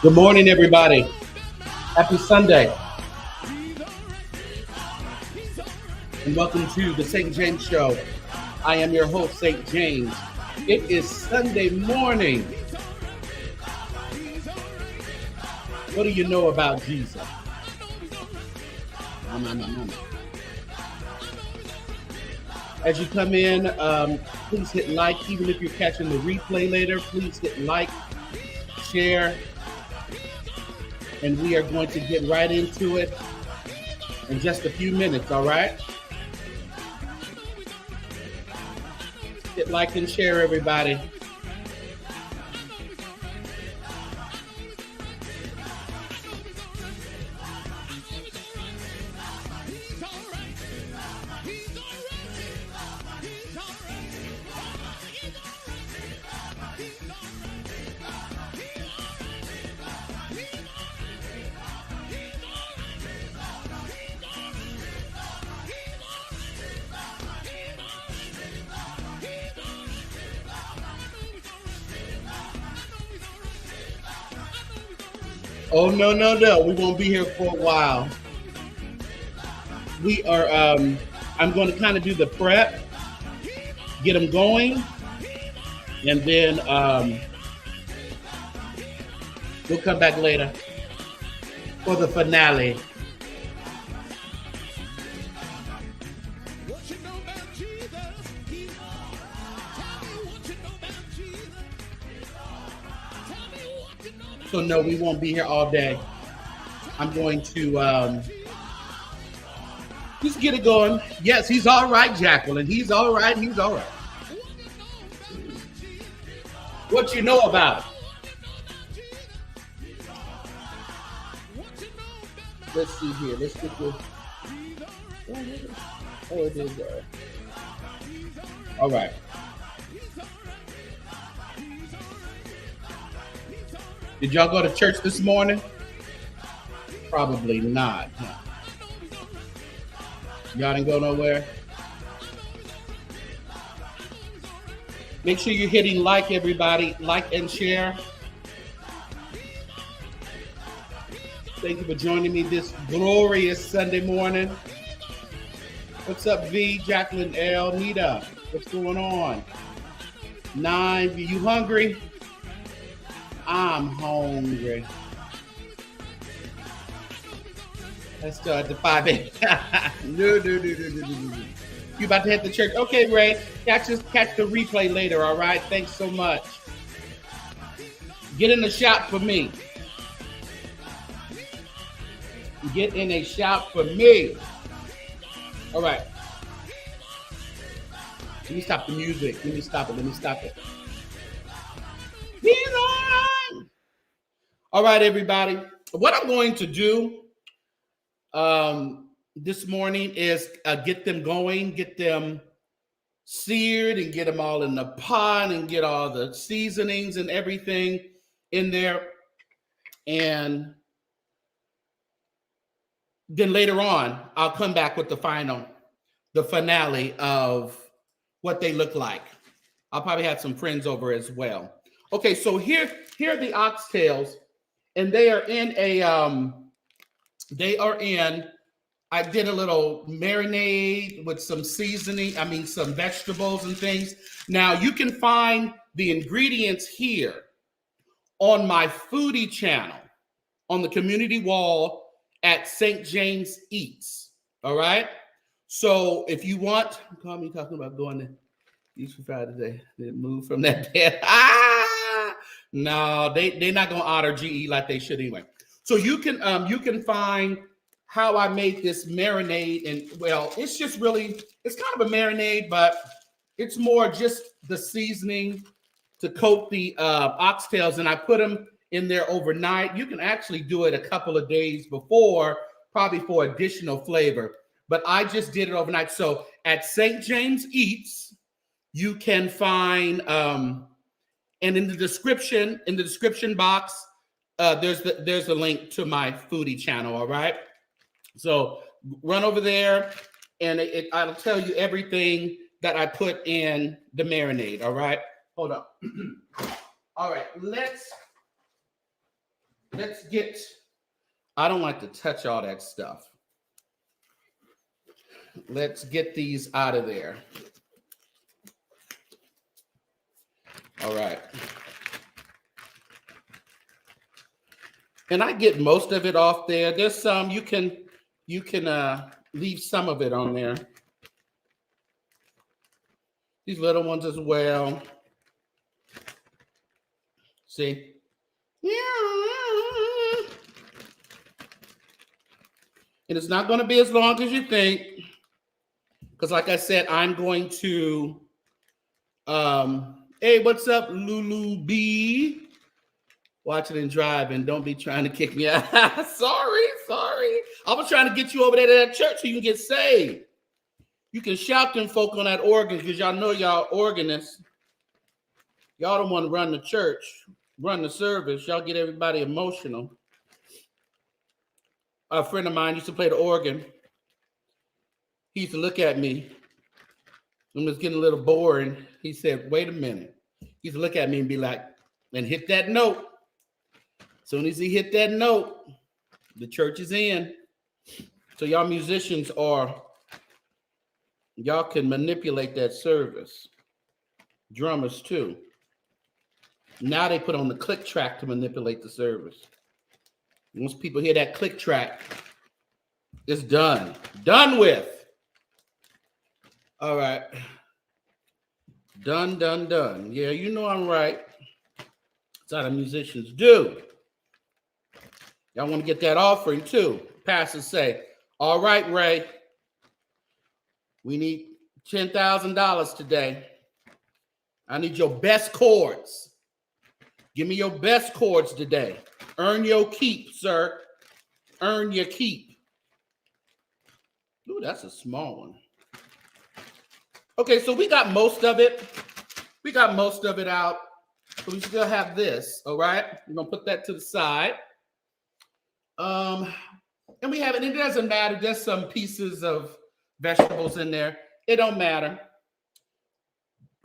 Good morning, everybody. Happy Sunday, and welcome to the St. James Show. I am your host, St. James. It is Sunday morning. What do you know about Jesus? As you come in, please hit like. Even if you're catching the replay later, please hit like, share, and we are going to get right into it in just a few minutes, all right? Hit like and share, everybody. Oh, no, no, no. We won't be here for a while. We are, I'm going to kind of do the prep, get them going, and then we'll come back later for the finale. So no, we won't be here all day. I'm going to just get it going. Yes, he's all right, Jacqueline. He's all right. He's all right. What you know about it? Let's see here. Let's get this. Oh, it is. All right. Did y'all go to church this morning? Probably not. Y'all didn't go nowhere? Make sure you're hitting like, everybody. Like and share. Thank you for joining me this glorious Sunday morning. What's up, V, Jacqueline L, Nita? What's going on? 9, you hungry? I'm hungry. Let's start at 5 a.m. No. You about to hit the church? Okay, Ray. Catch the replay later, all right? Thanks so much. Get in a shout for me. Get in a shout for me. All right. Let me stop the music. Let me stop it. He's on. All right, everybody. What I'm going to do this morning is get them going, get them seared, and get them all in the pot, and get all the seasonings and everything in there. And then later on, I'll come back with the finale of what they look like. I'll probably have some friends over as well. Okay, so here are the oxtails, and they are in I did a little marinade with some seasoning, some vegetables and things. Now you can find the ingredients here on my foodie channel on the community wall at St. James Eats. All right. So if you want, call me talking about going to East for Friday. They move from that bed. No, they're not gonna honor GE like they should anyway. So you can find how I made this marinade, and well, it's kind of a marinade, but it's more just the seasoning to coat the oxtails, and I put them in there overnight. You can actually do it a couple of days before, probably for additional flavor, but I just did it overnight. So at St. James Eats, you can find, and in the description box, there's a link to my foodie channel. All right, so run over there, and I'll tell you everything that I put in the marinade. All right, hold up. All right, let's let's get, I don't like to touch all that stuff. Let's get these out of there. All right. And I get most of it off there. There's some you can leave some of it on there. These little ones as well. See? Yeah. And it's not going to be as long as you think. Because like I said, I'm going to, hey, what's up, Lulu B? Watching and driving. Don't be trying to kick me out. Sorry. I was trying to get you over there to that church so you can get saved. You can shout them folk on that organ because y'all know y'all organists. Y'all don't want to run the church, run the service. Y'all get everybody emotional. A friend of mine used to play the organ. He used to look at me. It was getting a little boring. He said, wait a minute. He used to look at me and be like, and hit that note. As soon as he hit that note, the church is in. So y'all musicians y'all can manipulate that service. Drummers too. Now they put on the click track to manipulate the service. Once people hear that click track, it's done. Done with. All right. Done. Yeah, you know I'm right. That's how the musicians do. Y'all want to get that offering too. Pastors say, all right, Ray, we need $10,000 today. I need your best chords. Give me your best chords today. Earn your keep, sir. Earn your keep. Ooh, that's a small one. Okay, so we got most of it. We got most of it out. But we still have this, all right? We're going to put that to the side. And we have it. It doesn't matter. There's some pieces of vegetables in there. It don't matter.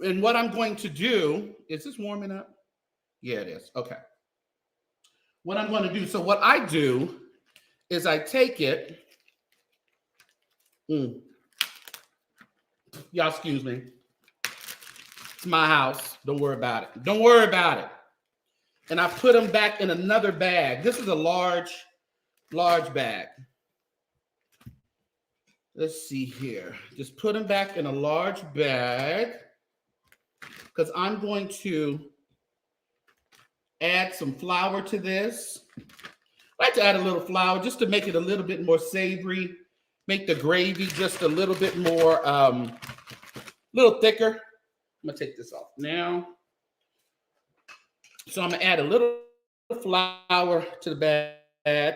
And what I'm going to do, is this warming up? Yeah, it is. Okay. What I'm going to do, so what I do is I take it. Y'all excuse me. It's my house. Don't worry about it. Don't worry about it. And I put them back in another bag. This is a large bag. Let's see here. Just put them back in a large bag because I'm going to add some flour to this. I like to add a little flour just to make it a little bit more savory, make the gravy just a little bit more, little thicker. I'm gonna take this off now. So I'm gonna add a little flour to the bag.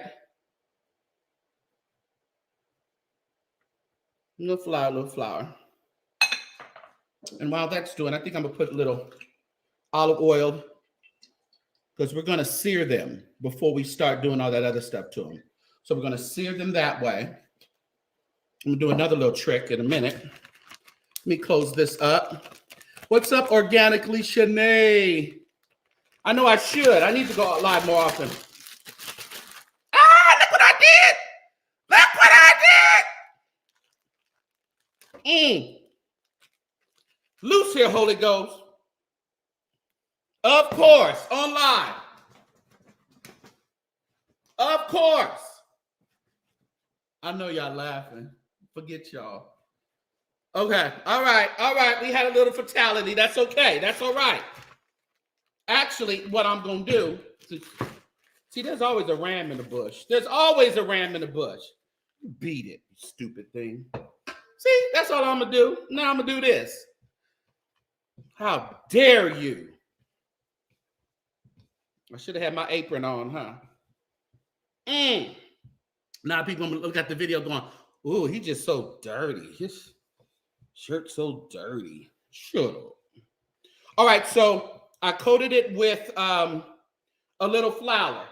Little flour. And while that's doing, I think I'm gonna put a little olive oil because we're gonna sear them before we start doing all that other stuff to them. So we're gonna sear them that way. I'm gonna do another little trick in a minute. Let me close this up. What's up, Organically Shanae? I know I should. I need to go live more often. Ah, look what I did! Look what I did! Loose here, Holy Ghost. Of course, on live. Of course. I know y'all laughing. Forget y'all. Okay, all right. We had a little fatality. That's okay. That's all right. Actually, what I'm going to do, see, there's always a ram in the bush. There's always a ram in the bush. Beat it, you stupid thing. See, that's all I'm going to do. Now I'm going to do this. How dare you? I should have had my apron on, huh? Now people going to look at the video going, ooh, he's just so dirty. His shirt's so dirty. Shut up. All right, so I coated it with a little flour.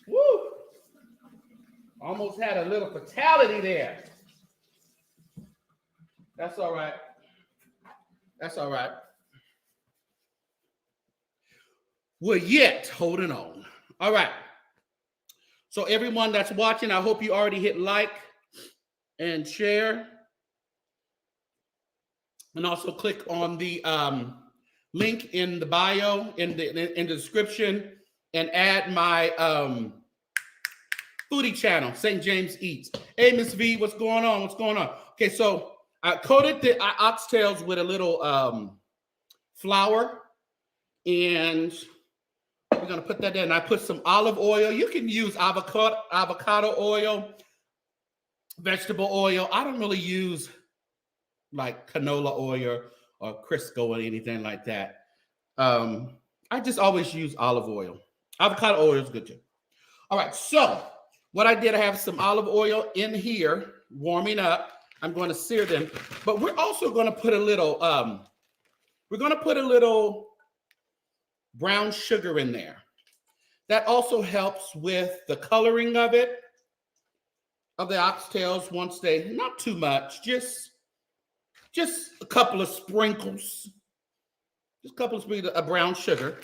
Woo! Almost had a little fatality there. That's all right. That's all right. We're yet holding on. All right. So everyone that's watching, I hope you already hit like and share, and also click on the link in the bio in the description, and add my foodie channel, St. James Eats. Hey, Miss V, what's going on? What's going on? Okay, so I coated the oxtails with a little flour, and we're gonna put that in. I put some olive oil. You can use avocado oil, vegetable oil. I don't really use like canola oil or Crisco or anything like that. I just always use olive oil. Avocado oil is good too. All right, so what I did, I have some olive oil in here warming up. I'm going to sear them, but we're also going to put a little brown sugar in there. That also helps with the coloring of it, of the oxtails. Once they, not too much, just a couple of sprinkles, just a couple of sprinkles of brown sugar,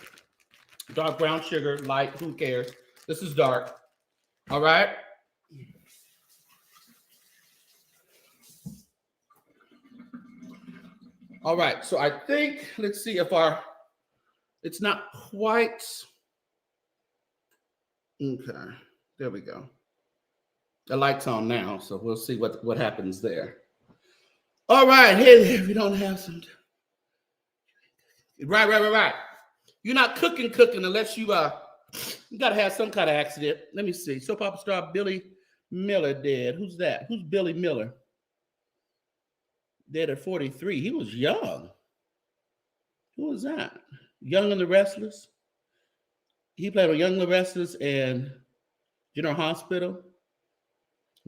dark brown sugar, light, who cares? This is dark. All right. All right, so I think, let's see if it's not quite, okay, there we go. The light's on now, so we'll see what happens there. All right, hey, we don't have some, right. You're not cooking unless you gotta have some kind of accident. Let me see, soap opera star Billy Miller dead. Who's that? Who's Billy Miller? Dead at 43. He was young. Who was that? Young and the Restless? He played on Young and the Restless and General Hospital.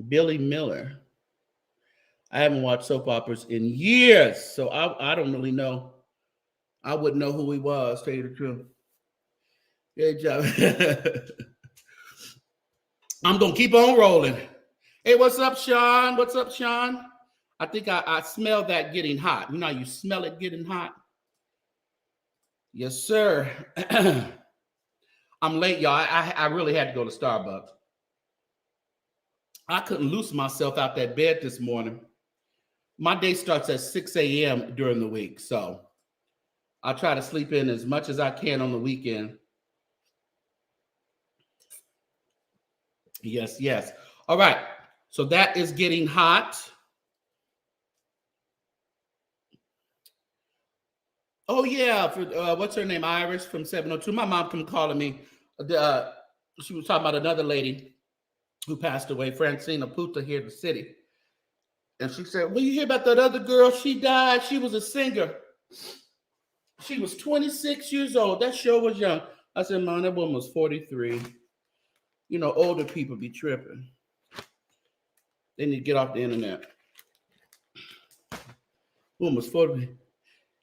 Billy Miller. I haven't watched soap operas in years, so I don't really know. I wouldn't know who he was, tell you the truth. Good job. I'm going to keep on rolling. Hey, what's up, Sean? What's up, Sean? I think I smell that getting hot. You know how you smell it getting hot? Yes, sir. I'm late, y'all. I really had to go to Starbucks. I couldn't loose myself out that bed this morning. My day starts at 6 a.m. during the week, so I try to sleep in as much as I can on the weekend. Yes. All right, so that is getting hot. Oh, yeah, for what's her name? Iris from 702. My mom come calling me. She was talking about another lady who passed away, Francina Puta, here in the city. And she said, well, you hear about that other girl? She died. She was a singer. She was 26 years old. That show was young. I said, Mom, that woman was 43. You know, older people be tripping. They need to get off the internet. Woman was 40.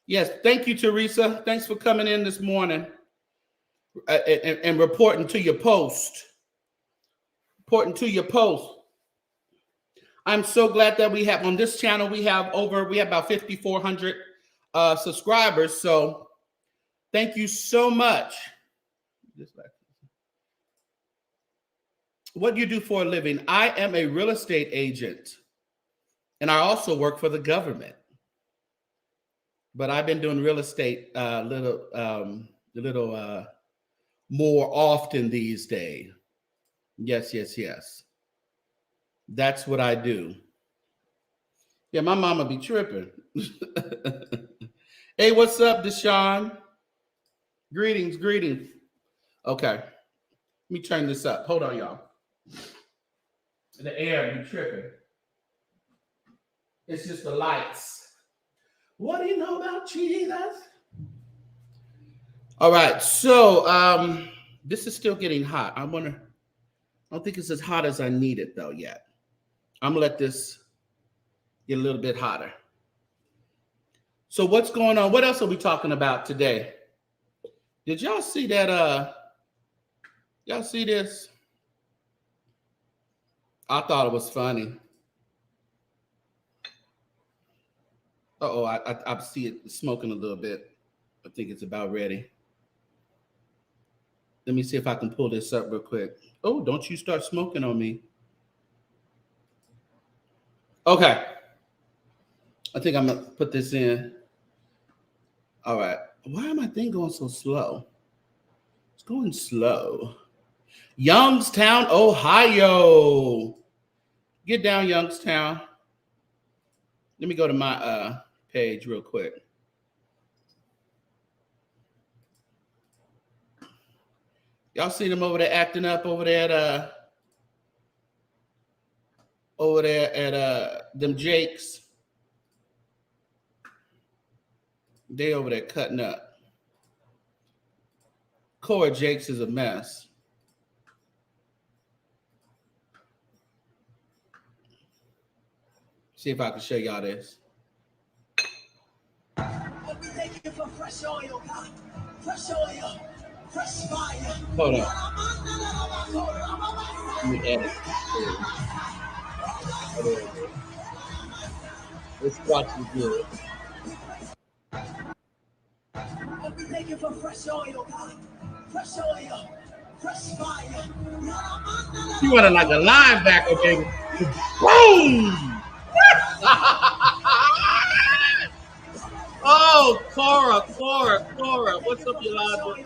Yes, thank you, Teresa. Thanks for coming in this morning and reporting to your post. I'm so glad that we have on this channel, we have about 5,400 subscribers. So thank you so much. What do you do for a living? I am a real estate agent, and I also work for the government. But I've been doing real estate a little more often these days. Yes. That's what I do. Yeah, my mama be tripping. Hey, what's up, Deshaun? Greetings. Okay, let me turn this up. Hold on, y'all. The air be tripping. It's just the lights. What do you know about Jesus? All right, so this is still getting hot. I don't think it's as hot as I need it though yet. I'm gonna let this get a little bit hotter. So what's going on? What else are we talking about today? Did y'all see that? Y'all see this? I thought it was funny. I see it smoking a little bit. I think it's about ready. Let me see if I can pull this up real quick. Oh, don't you start smoking on me. Okay. I think I'm going to put this in. All right. Why am my thing going so slow? It's going slow. Youngstown, Ohio. Get down, Youngstown. Let me go to my page real quick. Y'all see them over there acting up over there at them Jakes. They over there cutting up. Cora Jakes is a mess. See if I can show y'all this. What we taking for fresh oil, God? Fresh oil, fresh fire. Hold on. Let me edit. This watch is good. What we taking for fresh oil, God? Fresh oil, fresh fire. You running like a linebacker, baby. Boom! Oh, Cora. What's up, Yolanda?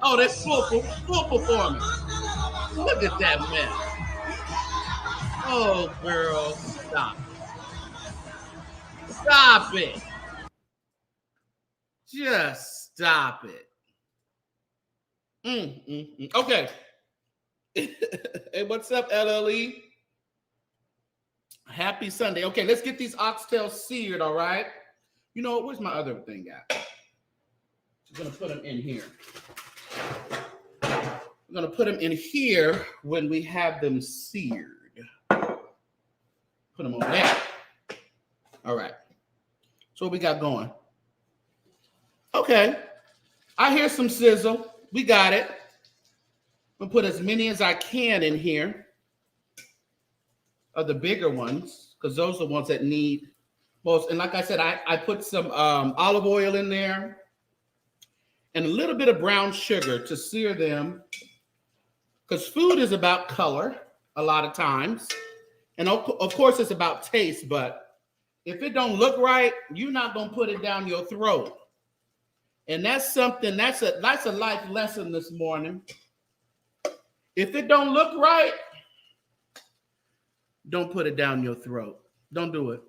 Oh, that's full performance. Look at that mess. Oh, girl, stop. Stop it. Just stop it. Okay. Hey, what's up, LLE? Happy Sunday. Okay, let's get these oxtails seared, all right? You know, where's my other thing at? I'm going to put them in here. I'm going to put them in here when we have them seared. Put them over there. All right. So what we got going? Okay. I hear some sizzle. We got it. I'm going to put as many as I can in here. Of the bigger ones, because those are the ones that need most. And like I said, I put some olive oil in there and a little bit of brown sugar to sear them, because food is about color a lot of times. And of course, it's about taste, but if it don't look right, you're not going to put it down your throat. And that's something, that's a life lesson this morning. If it don't look right, don't put it down your throat. Don't do it.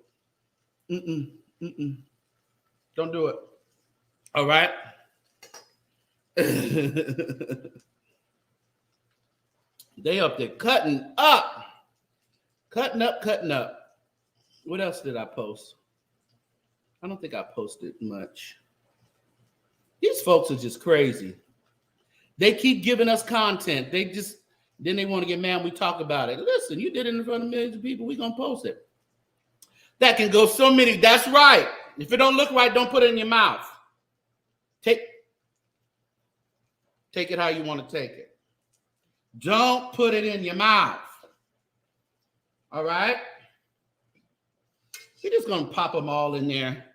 Don't do it. All right? They up there cutting up. Cutting up. What else did I post? I don't think I posted much. These folks are just crazy. They keep giving us content. Then they want to get mad when we talk about it. Listen, you did it in front of millions of people. We're going to post it. That can go so many. That's right. If it don't look right, don't put it in your mouth. Take it how you want to take it. Don't put it in your mouth. All right? We're just going to pop them all in there.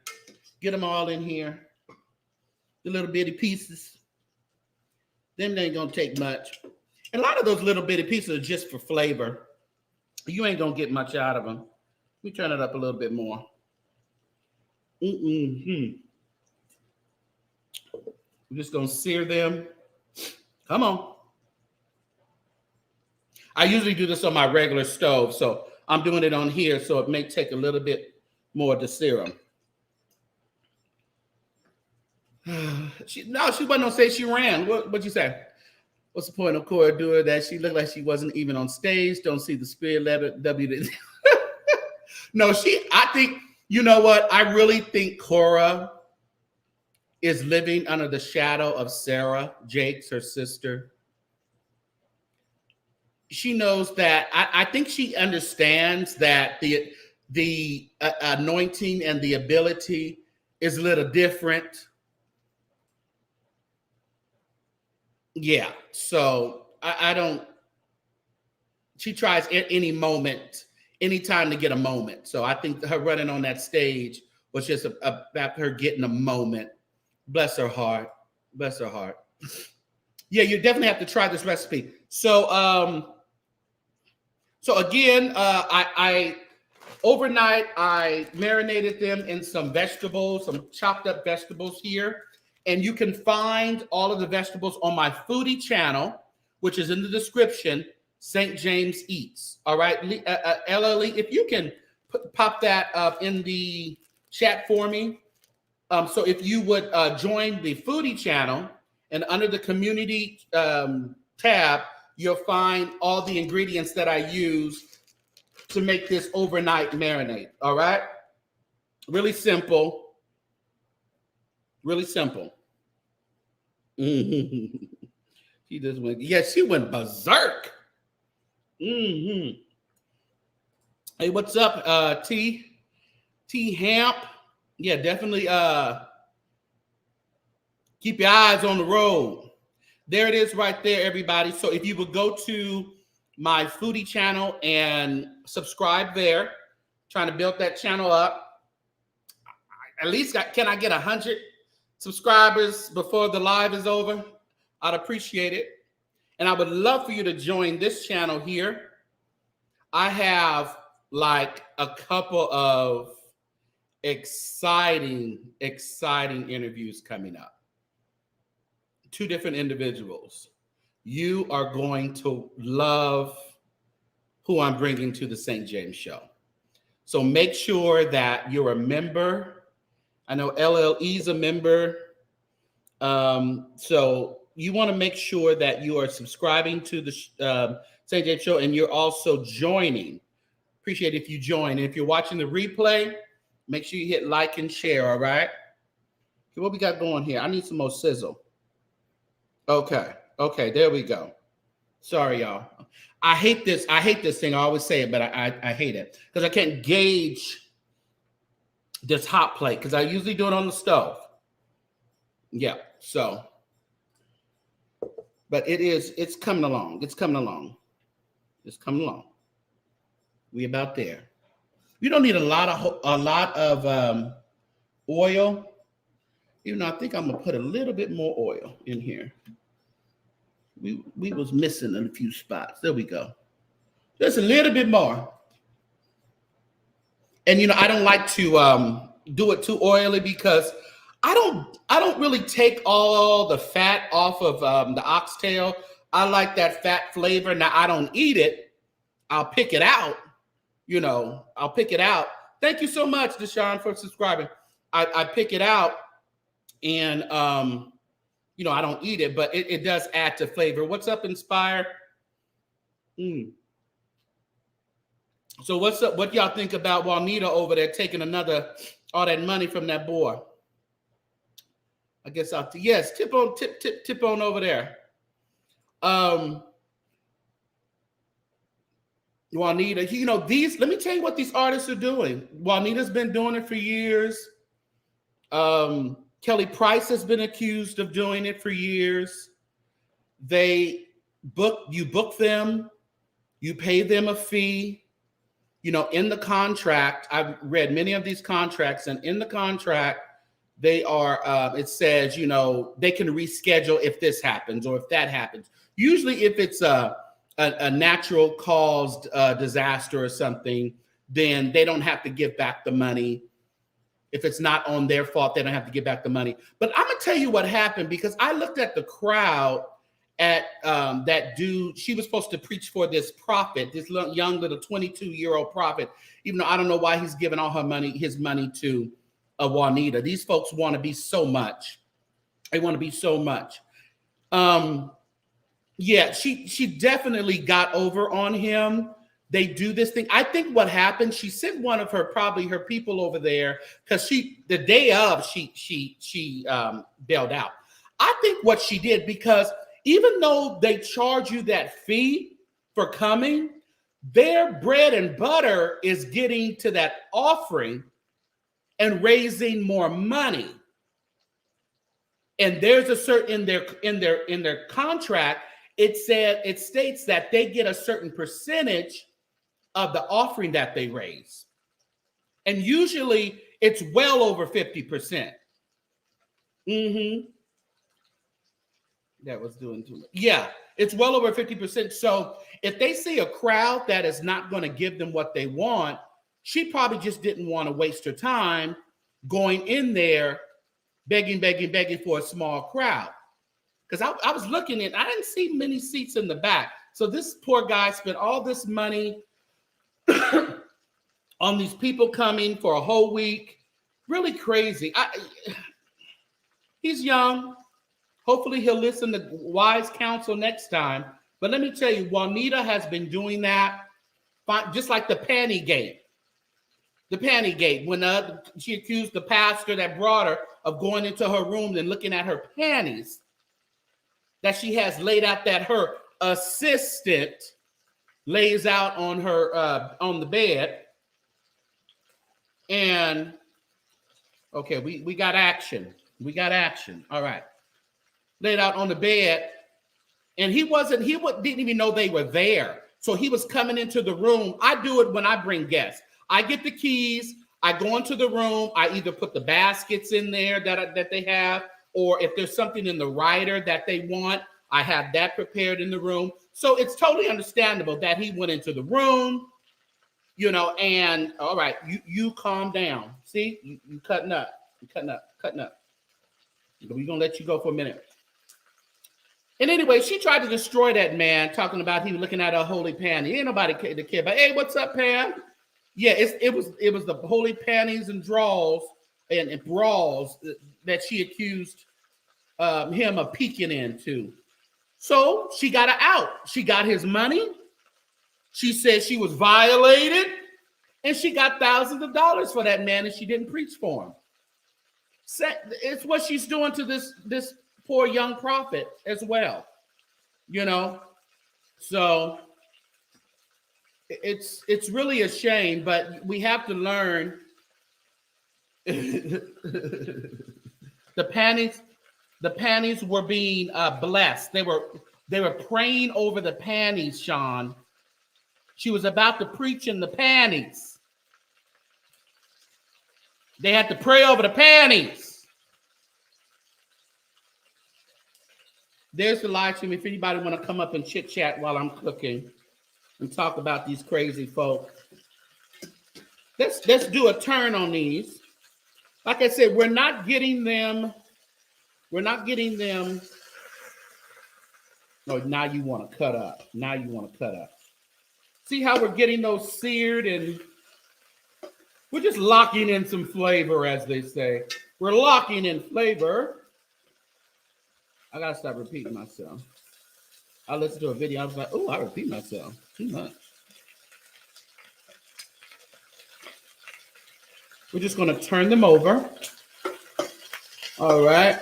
Get them all in here. The little bitty pieces. Them ain't going to take much. And a lot of those little bitty pieces are just for flavor. You ain't going to get much out of them. Let me turn it up a little bit more. We're just going to sear them. Come on. I usually do this on my regular stove, so I'm doing it on here, so it may take a little bit more to sear them. She wasn't going to say she ran. What'd you say? What's the point of Cora doing that? She looked like she wasn't even on stage. Don't see the spirit letter. No, I think, you know what? I really think Cora is living under the shadow of Sarah Jakes, her sister. She knows that. I think she understands that the anointing and the ability is a little different. Yeah, so I don't, she tries at any moment, anytime to get a moment. So I think her running on that stage was just about her getting a moment. Bless her heart. Bless her heart. Yeah, you definitely have to try this recipe. So again, I overnight I marinated them in some vegetables, some chopped up vegetables here, and you can find all of the vegetables on my foodie channel, which is in the description. St. James Eats. All right, LLE, if you can pop that up in the chat for me. So if you would join the foodie channel, and under the community tab, you'll find all the ingredients that I use to make this overnight marinade. All right, really simple, really simple. Mm-hmm. She just went, yeah, she went berserk. Mm-hmm. Hey, what's up, T Hamp? Yeah, definitely keep your eyes on the road. There it is right there, everybody. So if you would go to my foodie channel and subscribe there, trying to build that channel up. At least can I get 100 subscribers before the live is over? I'd appreciate it. And I would love for you to join this channel here. I have like a couple of exciting interviews coming up. 2 different individuals. You are going to love who I'm bringing to the St. James Show. So make sure that you're a member. I know LLE's a member. So you want to make sure that you are subscribing to the St. James Show, and you're also joining. Appreciate it if you join. And if you're watching the replay, make sure you hit like and share, all right? Okay, what we got going here? I need some more sizzle. Okay, there we go. Sorry, y'all. I hate this thing. I always say it, but I hate it because I can't gauge this hot plate because I usually do it on the stove. Yeah, so, but it's coming along. It's coming along. We about there. You don't need a lot of oil. Even though I think I'm gonna put a little bit more oil in here. We was missing a few spots. There we go. Just a little bit more. And I don't like to do it too oily because I don't really take all the fat off of the oxtail. I like that fat flavor. Now I don't eat it. I'll pick it out. I'll pick it out. Thank you so much, Deshaun, for subscribing. I pick it out and I don't eat it, but it does add to flavor. What's up, Inspire? So what's up? What y'all think about Juanita over there taking all that money from that boy? I guess yes, tip on over there. Juanita, let me tell you what these artists are doing. Juanita's been doing it for years. Kelly Price has been accused of doing it for years. You book them, you pay them a fee. In the contract, I've read many of these contracts, and in the contract, they are, it says, they can reschedule if this happens or if that happens. Usually if it's a natural caused disaster or something, then they don't have to give back the money. If it's not on their fault, they don't have to give back the money. But I'm going to tell you what happened, because I looked at the crowd at that dude. She was supposed to preach for this prophet, this young little 22-year-old prophet, even though I don't know why he's giving all his money to Juanita. These folks want to be so much. They want to be so much. Yeah, she definitely got over on him. They do this thing. I think what happened, she sent one of her people over there because the day of she bailed out. I think what she did, because even though they charge you that fee for coming, their bread and butter is getting to that offering and raising more money. And there's a certain in their contract, it states that they get a certain percentage of the offering that they raise. And usually it's well over 50%. that was doing too much. Yeah, it's well over 50%. So if they see a crowd that is not going to give them what they want, she probably just didn't want to waste her time going in there begging for a small crowd. Because I was looking at, I didn't see many seats in the back. So this poor guy spent all this money on these people coming for a whole week. Really crazy. He's young. Hopefully he'll listen to wise counsel next time. But let me tell you, Juanita has been doing that, just like the panty gate. The panty gate, when she accused the pastor that brought her of going into her room and looking at her panties that she has laid out, that her assistant lays out on her on the bed. And okay, we got action. We got action. All right. Laid out on the bed, and he didn't even know they were there. So he was coming into the room. I do it when I bring guests. I get the keys. I go into the room. I either put the baskets in there that they have, or if there's something in the rider that they want, I have that prepared in the room. So it's totally understandable that he went into the room, and all right, you calm down. See, you cutting up. You're cutting up. We're going to let you go for a minute. And anyway, she tried to destroy that man, talking about he was looking at her holy panty. Ain't nobody care about, hey, what's up, Pam? Yeah, it was the holy panties and draws and brawls that she accused him of peeking into. So she got her out. She got his money. She said she was violated, and she got thousands of dollars for that man, and she didn't preach for him. It's what she's doing to this poor young prophet as well, So it's really a shame, but we have to learn. The panties were being blessed. They were praying over the panties, Sean. She was about to preach in the panties. They had to pray over the panties. There's the live stream. If anybody want to come up and chit chat while I'm cooking and talk about these crazy folk. Let's do a turn on these. Like I said, we're not getting them. No, now you want to cut up. See how we're getting those seared, and we're just locking in some flavor, as they say. We're locking in flavor. I gotta stop repeating myself. I listened to a video. I was like, "Oh, I repeat myself too much." We're just gonna turn them over. All right.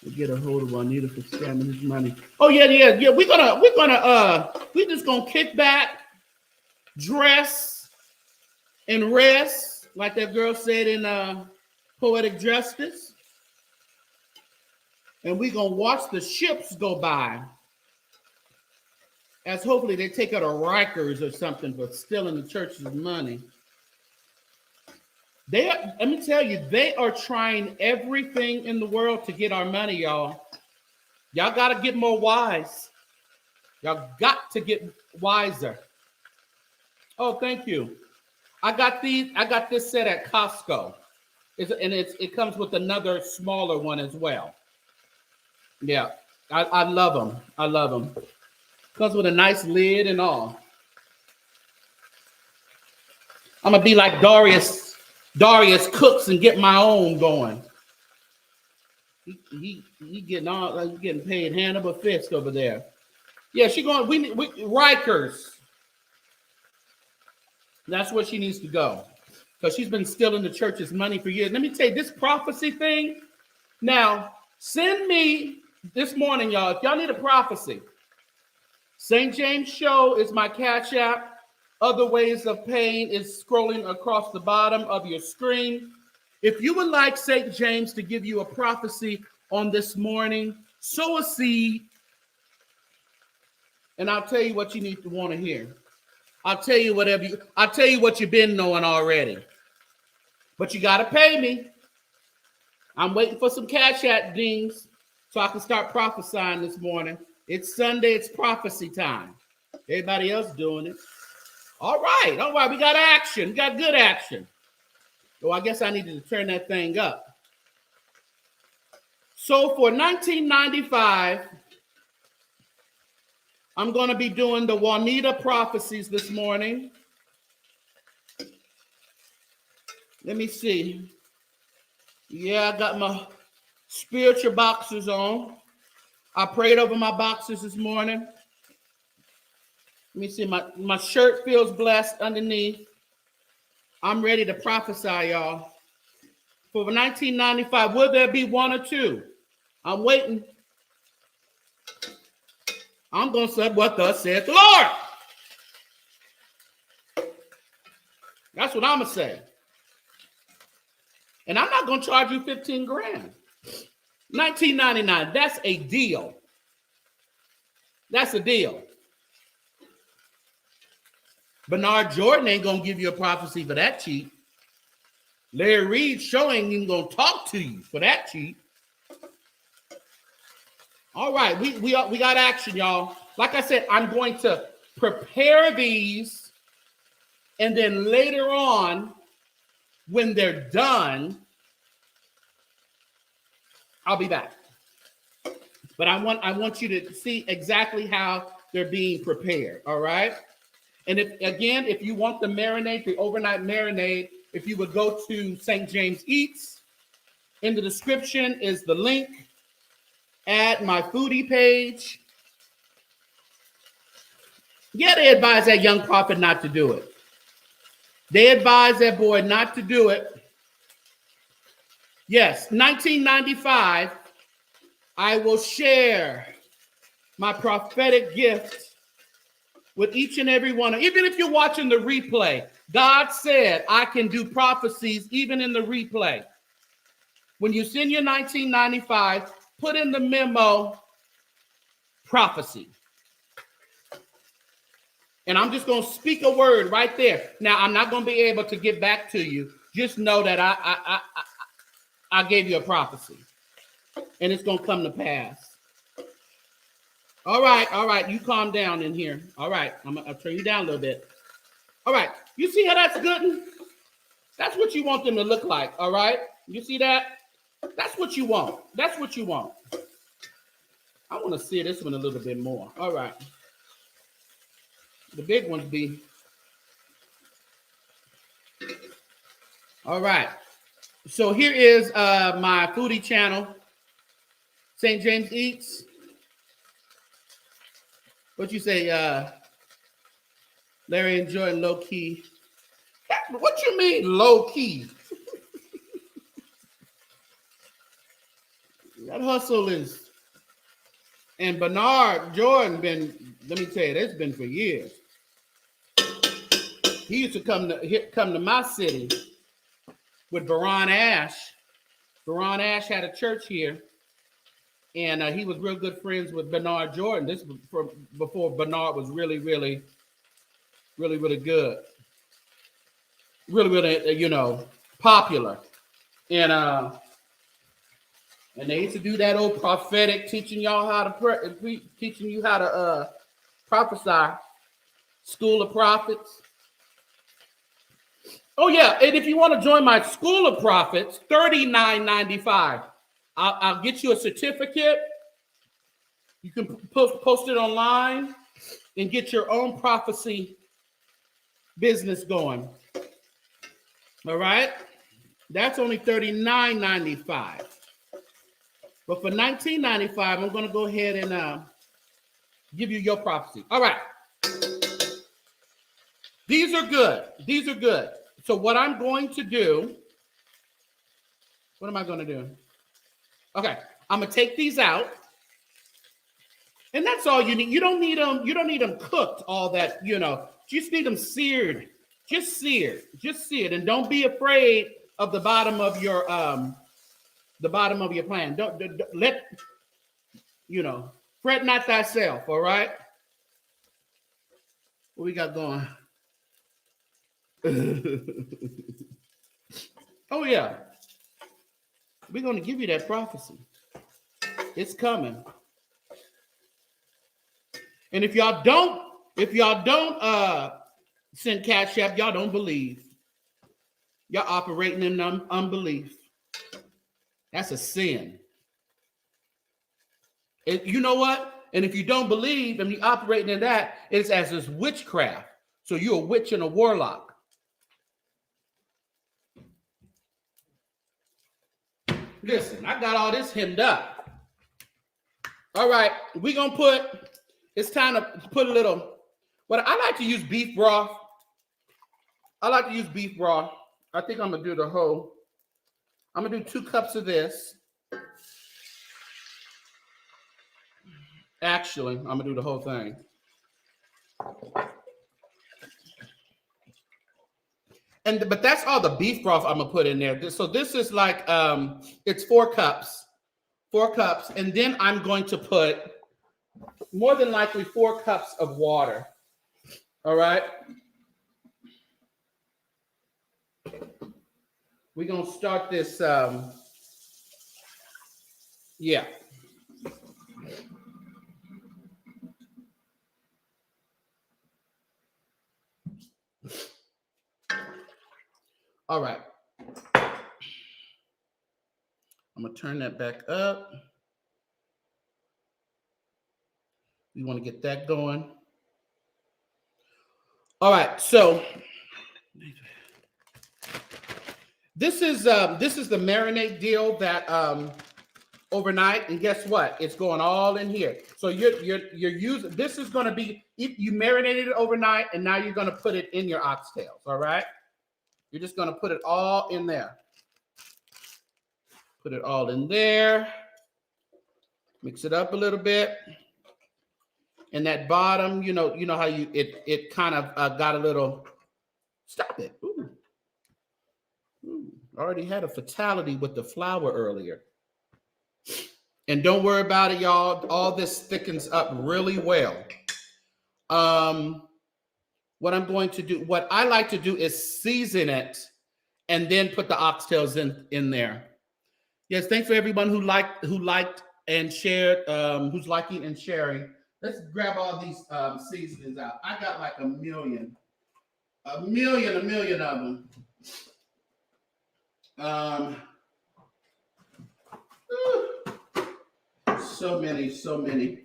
We get a hold of Juanita for scamming his money. Oh yeah. We're just gonna kick back, dress, and rest, like that girl said in Poetic Justice. And we're going to watch the ships go by, as hopefully they take out a Rikers or something for stealing the church's money. Let me tell you, they are trying everything in the world to get our money, y'all. Y'all got to get more wise. Y'all got to get wiser. Oh, thank you. I got this set at Costco. It comes with another smaller one as well. Yeah, I love them. Comes with a nice lid and all. I'm gonna be like Darius Cooks and get my own going. He getting paid hand over fist over there. Yeah, she going. We Rikers. That's where she needs to go, because she's been stealing the church's money for years. Let me tell you this prophecy thing. Now, send me this morning, y'all. If y'all need a prophecy, St. James Show is my Cash App. Other ways of paying is scrolling across the bottom of your screen. If you would like St. James to give you a prophecy on this morning, sow a seed, and I'll tell you what you need to want to hear. I'll tell you what you've been knowing already. But you got to pay me. I'm waiting for some Cash App dings so I can start prophesying this morning. It's Sunday. It's prophecy time. Everybody else doing it. All right. All right. We got action. We got good action. So I guess I needed to turn that thing up. So for 1995, I'm going to be doing the Juanita prophecies this morning. Let me see. Yeah, I got my spiritual boxers on. I prayed over my boxers this morning. Let me see. My shirt feels blessed underneath. I'm ready to prophesy, y'all. For 1995, will there be one or two? I'm waiting. I'm going to say what thus saith the Lord. That's what I'm going to say. And I'm not going to charge you 15 grand. 1999, that's a deal. That's a deal. Bernard Jordan ain't going to give you a prophecy for that cheap. Larry Reed show ain't even going to talk to you for that cheap. All right, we got action, y'all. Like I said, I'm going to prepare these, and then later on, when they're done, I'll be back. But I want you to see exactly how they're being prepared. All right. And if you want the marinade, the overnight marinade, if you would go to St. James Eats, in the description is the link. Add my foodie page. Yeah, they advise that young prophet not to do it. They advise that boy not to do it. Yes, 1995, I will share my prophetic gift with each and every one. Even if you're watching the replay, God said I can do prophecies even in the replay. When you send your 1995, put in the memo prophecy. And I'm just going to speak a word right there. Now, I'm not going to be able to get back to you. Just know that I gave you a prophecy. And it's going to come to pass. All right. You calm down in here. All right. I'll turn you down a little bit. All right. You see how that's good? That's what you want them to look like. All right. You see that? That's what you want. That's what you want. I want to see this one a little bit more. All right. The big ones be. All right. So here is my foodie channel. St. James Eats. What you say, Larry and Jordan, low key? What you mean low key? That hustle is, and Bernard Jordan let me tell you, that's been for years. He used to come to my city with Baron Ash. Baron Ash had a church here, and he was real good friends with Bernard Jordan. This was before Bernard was really good. Really, popular. And they used to do that old prophetic, teaching y'all how to pray, teaching you how to prophesy. School of Prophets. Oh yeah, and if you want to join my School of Prophets, $39.95. I'll get you a certificate. You can post it online and get your own prophecy business going. All right, that's only $39.95. But for $19.95, I'm going to go ahead and give you your prophecy. All right. These are good. These are good. So what I'm going to do, what am I going to do? Okay, I'm going to take these out. And that's all you need. You don't need them cooked, all that, Just need them seared. Just seared. Just seared. And don't be afraid of the bottom of your pan. Don't let, fret not thyself, all right? What we got going? Oh, yeah. We're going to give you that prophecy. It's coming. And if y'all don't send Cash App, y'all don't believe. Y'all operating in unbelief. That's a sin. You know what? And if you don't believe and you operating in that, it's as this witchcraft. So you're a witch and a warlock. Listen, I got all this hemmed up. All right, we're going to put, it's time to put a little, but I like to use beef broth. I like to use beef broth. I think I'm going to do the whole, I'm going to do 2 cups of this. Actually, I'm going to do the whole thing. But that's all the beef broth I'm going to put in there. So this is like, it's 4 cups. 4 cups. And then I'm going to put more than likely 4 cups of water. All right. We're going to start this. Yeah. All right. I'm going to turn that back up. We want to get that going. All right. So this is the marinade deal that overnight, and guess what? It's going all in here. So you're using, this is going to be, if you marinated it overnight, and now you're going to put it in your oxtails. All right. You're just going to put it all in there. Put it all in there. Mix it up a little bit. And that bottom, you know how it kind of got a little, stop it. Ooh. Ooh. Already had a fatality with the flour earlier. And don't worry about it, y'all. All this thickens up really well. What I'm going to do, what I like to do is season it and then put the oxtails in there. Yes, thanks for everyone who liked and shared, who's liking and sharing. Let's grab all these seasonings out. I got like a million of them. So many.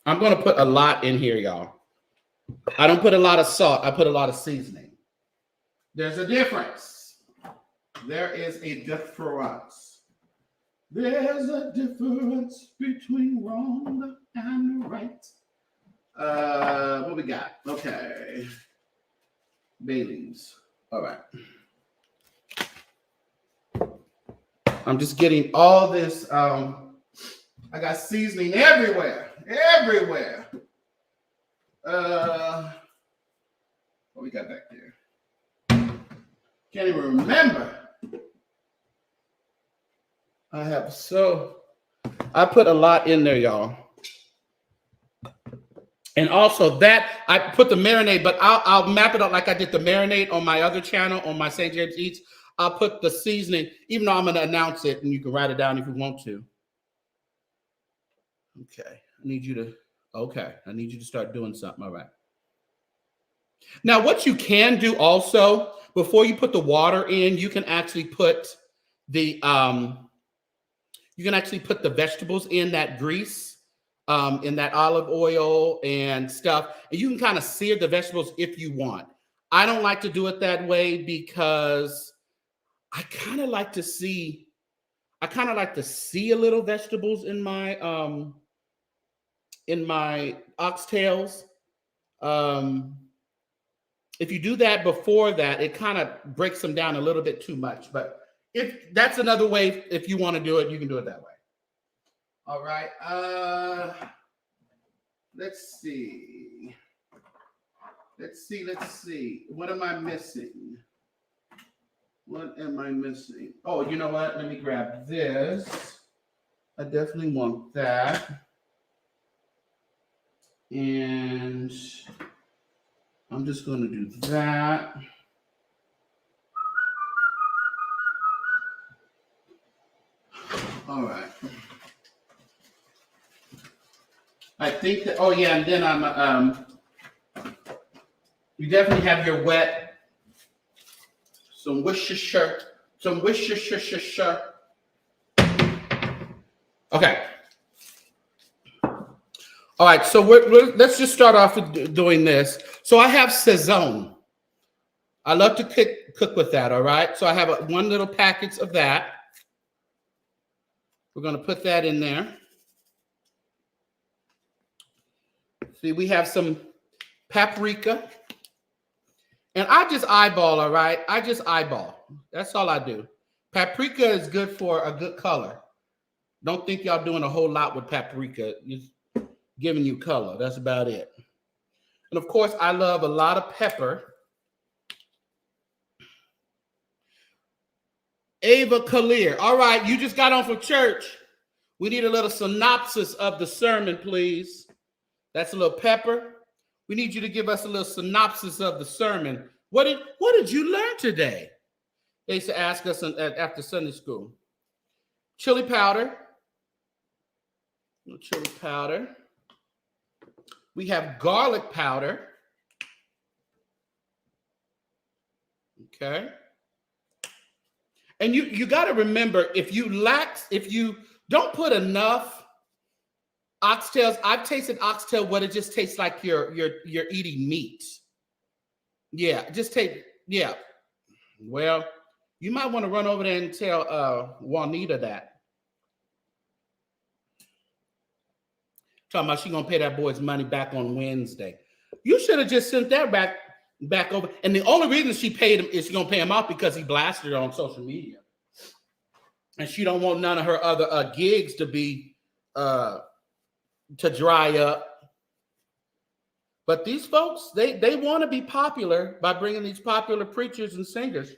I'm going to put a lot in here, y'all. I don't put a lot of salt. I put a lot of seasoning. There's a difference. There is a difference. There's a difference between wrong and right. What we got? Okay. Bay leaves. All right. I'm just getting all this. I got seasoning everywhere. What we got back there? Can't even remember. I put a lot in there, y'all. And also that, I put the marinade, but I'll map it out like I did the marinade on my other channel, on my St. James Eats. I'll put the seasoning, even though I'm going to announce it, and you can write it down if you want to. Okay. I need you to start doing something. All right. Now, what you can do also, before you put the water in, you can actually put the vegetables in that grease, in that olive oil and stuff. And you can kind of sear the vegetables if you want. I don't like to do it that way because I kind of like to see a little vegetables in my oxtails. If you do that before that, it kind of breaks them down a little bit too much. But if that's another way, if you want to do it, you can do it that way. All right. Let's see. What am I missing? Oh, you know what? Let me grab this. I definitely want that. And I'm just going to do that. All right. think that, oh yeah, and then you definitely have your wet, some Worcestershire, some Worcestershire. Okay. All right, so let's just start off with doing this. So I have Saison. I love to cook with that, all right? So I have one little packet of that. We're going to put that in there. See, we have some paprika. And I just eyeball, all right? I just eyeball. That's all I do. Paprika is good for a good color. Don't think y'all doing a whole lot with paprika. It's giving you color. That's about it. And of course, I love a lot of pepper. Ava Kalir. All right, you just got on from church. We need a little synopsis of the sermon, please. That's a little pepper. We need you to give us a little synopsis of the sermon. What did you learn today? They used to ask us after Sunday school. Chili powder. Chili powder. We have garlic powder. Okay. And you got to remember, if you don't put enough oxtails, I've tasted oxtail what it just tastes like you're eating meat. Yeah, yeah. Well, you might want to run over there and tell Juanita that. Talking about she gonna pay that boy's money back on Wednesday. You should have just sent that back over. And the only reason she paid him is she's gonna pay him off because he blasted her on social media. And she don't want none of her other gigs to be to dry up. But these folks, they want to be popular by bringing these popular preachers and singers.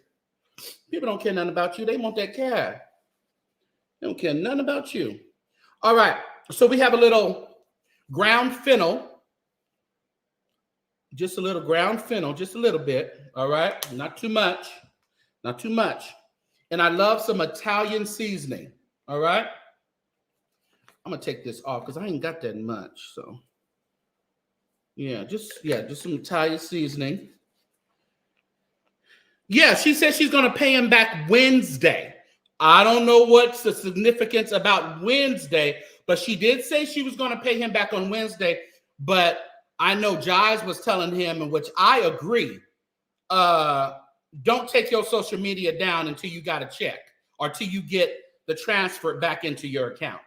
People don't care nothing about you. They want that cash. They don't care nothing about you. All right. So we have a little ground fennel. Just a little ground fennel, just a little bit. All right. Not too much. Not too much. And I love some Italian seasoning. All right. I'm going to take this off because I ain't got that much. So, just some Italian seasoning. Yeah, she said she's going to pay him back Wednesday. I don't know what's the significance about Wednesday, but she did say she was going to pay him back on Wednesday. But I know Jives was telling him, in which I agree, don't take your social media down until you got a check or till you get the transfer back into your account.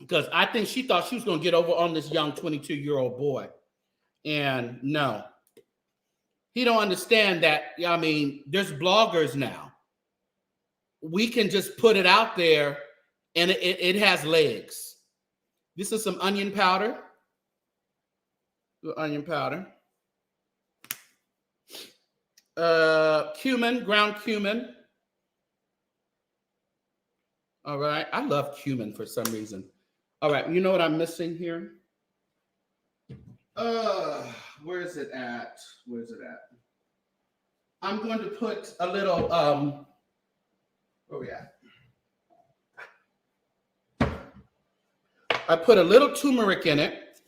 Because I think she thought she was going to get over on this young 22-year-old boy. And no. He don't understand that, I mean, there's bloggers now. We can just put it out there and it has legs. This is some onion powder. Onion powder. Cumin, ground cumin. All right. I love cumin for some reason. All right. You know what I'm missing here? Where is it at? Where is it at? I'm going to put a little, where we at? I put a little turmeric in it.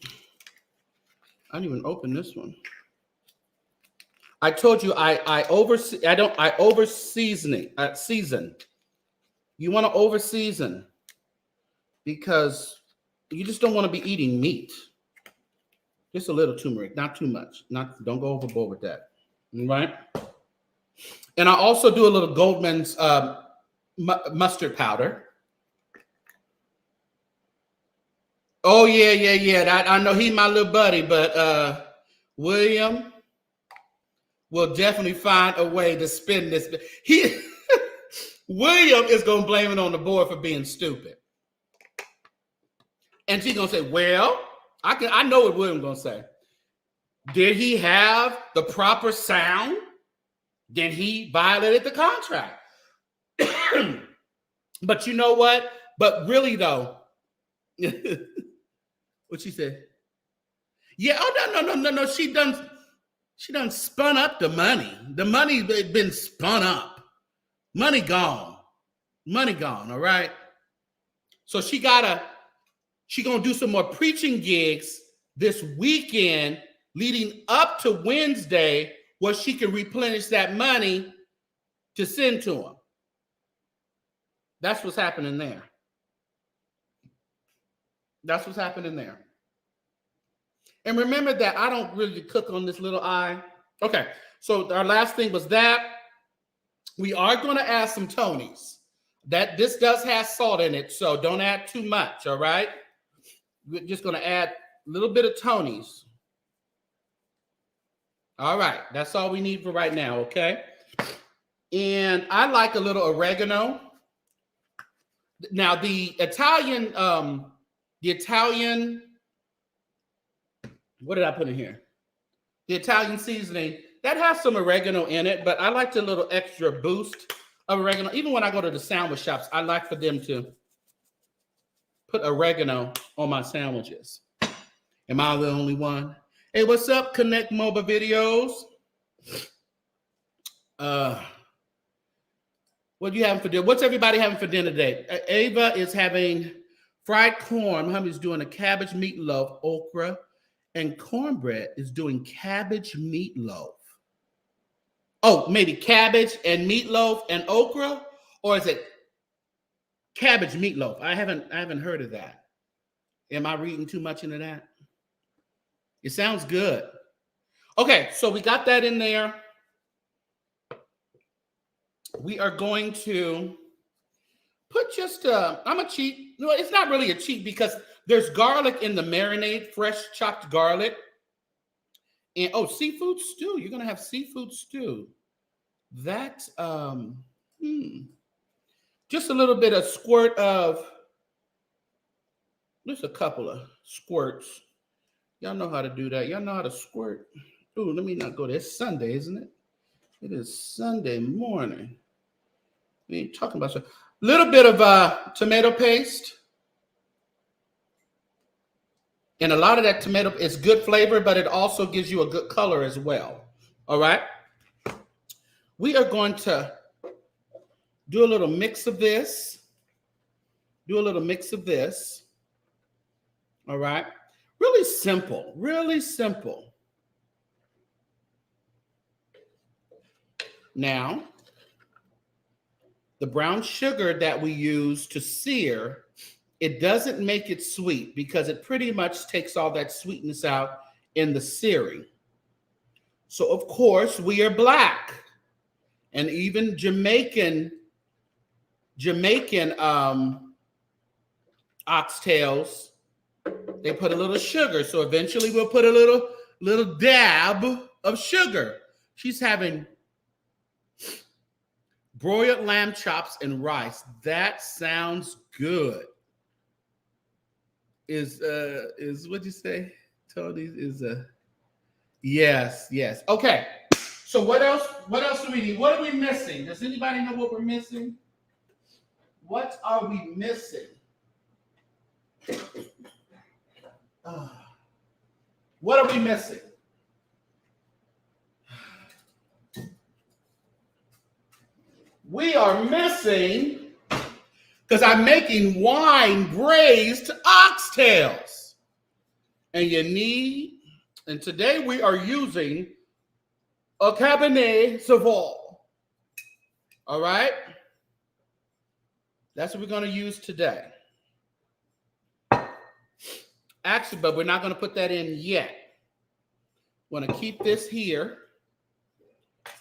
I didn't even open this one. I told you season. You want to over season because you just don't want to be eating meat. Just a little turmeric, not too much. Don't go overboard with that. All right. And I also do a little Goldman's mustard powder. Oh yeah. I know he's my little buddy, but William will definitely find a way to spin this. William is gonna blame it on the boy for being stupid, and she's gonna say, "Well, I know what William's gonna say. Did he have the proper sound? Then he violated the contract." But you know what? But really though, what she said? Yeah. Oh no. She done spun up the money. The money been spun up. Money gone. All right. So she gotta She's going to do some more preaching gigs this weekend leading up to Wednesday where she can replenish that money to send to them. That's what's happening there. That's what's happening there. And remember that I don't really cook on this little eye. Okay, so our last thing was that. We are going to add some Tonys. That this does have salt in it, so don't add too much, all right? We're just going to add a little bit of Tonys. All right, that's all we need for right now, okay? And I like a little oregano. Now, the Italian, what did I put in here? The Italian seasoning, that has some oregano in it, but I like a little extra boost of oregano. Even when I go to the sandwich shops, I like for them to put oregano on my sandwiches. Am I the only one? Hey, what's up, Connect Mobile Videos? What are you having for dinner? What's everybody having for dinner today? Ava is having fried corn. Hummy's doing a cabbage meatloaf, okra, and cornbread is doing cabbage meatloaf. Oh, maybe cabbage and meatloaf and okra, or is it cabbage meatloaf? I haven't heard of that. Am I reading too much into that? It sounds good. Okay, so we got that in there. We are going to put just I'm a cheat. No, it's not really a cheat because there's garlic in the marinade, fresh chopped garlic. And oh, seafood stew. You're gonna have seafood stew. That just a little bit of squirt of, just a couple of squirts. Y'all know how to do that. Y'all know how to squirt. Ooh, let me not go there. It's Sunday, isn't it? It is Sunday morning. We ain't talking about a little bit of tomato paste. And a lot of that tomato is good flavor, but it also gives you a good color as well. All right. We are going to do a little mix of this. Do a little mix of this. All right. Really simple. Really simple. Now, the brown sugar that we use to sear, it doesn't make it sweet because it pretty much takes all that sweetness out in the searing. So, of course, we are black. And even Jamaican oxtails, they put a little sugar. So eventually we'll put a little dab of sugar. She's having broiled lamb chops and rice. That sounds good. Is what'd you say, Tony? Yes. Okay. So what else do we need? What are we missing? Does anybody know what we're missing? What are we missing? What are we missing? We are missing, because I'm making wine braised oxtails. And today we are using a Cabernet Sauvignon. All right? That's what we're going to use today. Actually, but we're not going to put that in yet. We're going to keep this here.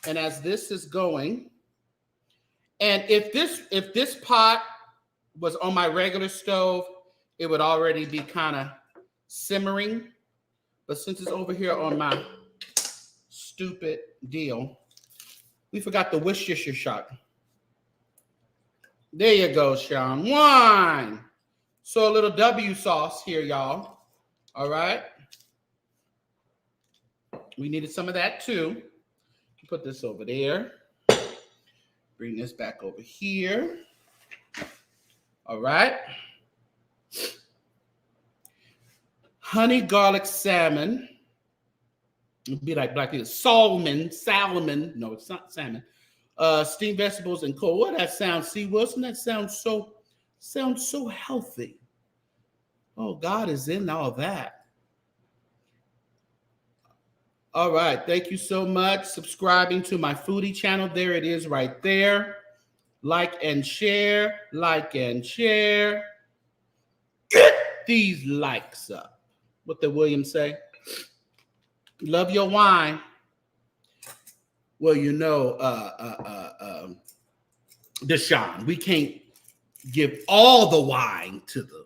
And as this is going, and if this pot was on my regular stove, it would already be kind of simmering. But since it's over here on my stupid deal, we forgot the Worcestershire shot. There you go, Sean. Wine. So a little W sauce here, y'all. All right. We needed some of that too. Put this over there. Bring this back over here. All right. Honey garlic salmon. It'd be like black people. Salmon. No, it's not salmon. Steamed vegetables and cold. What that sounds, see, Wilson? That sounds so healthy. Oh, God is in all that. All right. Thank you so much. Subscribing to my foodie channel. There it is right there. Like and share. Like and share. Get these likes up. What did William say? Love your wine. Well, you know, Deshaun, we can't give all the wine to the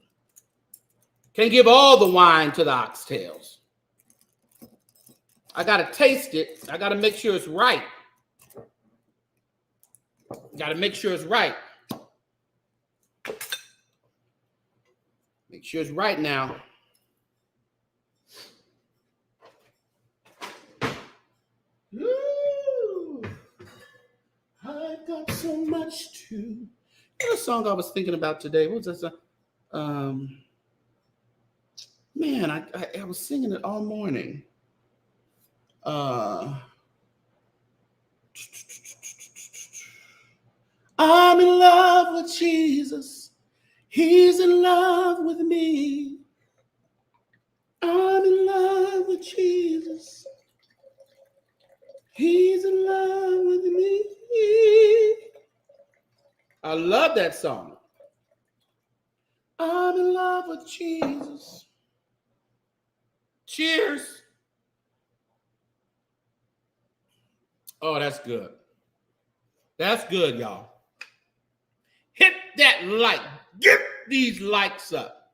oxtails. I gotta taste it. I gotta make sure it's right. Gotta make sure it's right. Make sure it's right now. Ooh, I got so much to. What song I was thinking about today? What was that? Man, I was singing it all morning. I'm in love with Jesus. He's in love with me. I'm in love with Jesus. He's in love with me. I love that song. I'm in love with Jesus. Cheers. Oh, that's good. That's good, y'all. Hit that like. Get these likes up.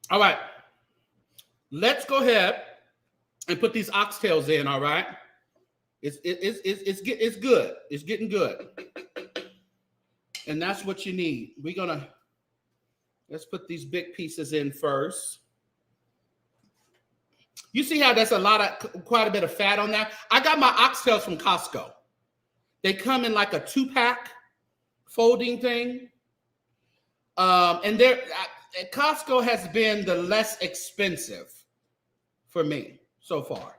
All right. Let's go ahead and put these oxtails in, all right? It's good. It's getting good. And that's what you need. Let's put these big pieces in first. You see how that's quite a bit of fat on that? I got my oxtails from Costco. They come in like a 2-pack folding thing. And Costco has been the less expensive for me so far.